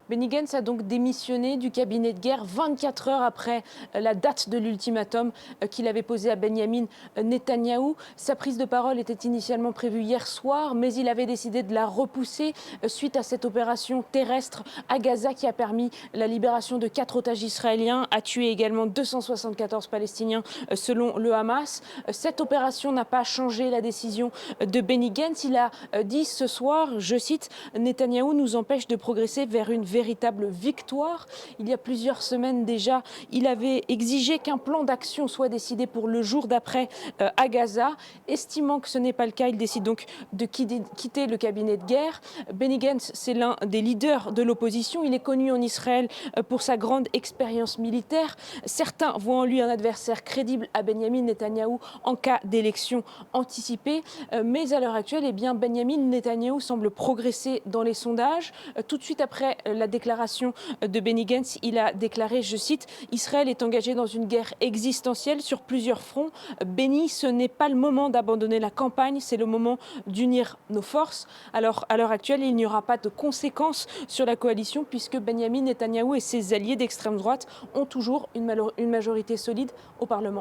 Benny Gantz a donc démissionné du cabinet de guerre 24 heures après la date de l'ultimatum qu'il avait posé à Benyamin Netanyahou. Sa prise de parole était initialement prévue hier soir, mais il avait décidé de la repousser suite à cette opération terrestre à Gaza qui a permis la libération de 4 otages israéliens, a tué également 274 Palestiniens selon le Hamas. Cette opération n'a pas changé la décision de Benny Gantz. Il a dit ce soir, je cite, Netanyahou nous empêche de progresser vers une véritable victoire. Il y a plusieurs semaines déjà, il avait exigé qu'un plan d'action soit décidé pour le jour d'après à Gaza. Estimant que ce n'est pas le cas, il décide donc de quitter le cabinet de guerre. Benny Gantz, c'est l'un des leaders de l'opposition. Il est connu en Israël pour sa grande expérience militaire. Certains voient en lui un adversaire crédible à Benyamin Netanyahou en cas d'élection anticipée. Mais à l'heure actuelle, eh bien, Benyamin Netanyahou semble progresser dans les sondages. Tout de suite après la déclaration de Benny Gantz, il a déclaré, je cite, « Israël est engagé dans une guerre existentielle sur plusieurs fronts. Benny, ce n'est pas le moment d'abandonner la campagne, c'est le moment d'unir nos forces. » Alors, à l'heure actuelle, il n'y aura pas de conséquences sur la coalition puisque Benyamin Netanyahou et ses alliés d'extrême droite ont toujours une majorité solide au Parlement.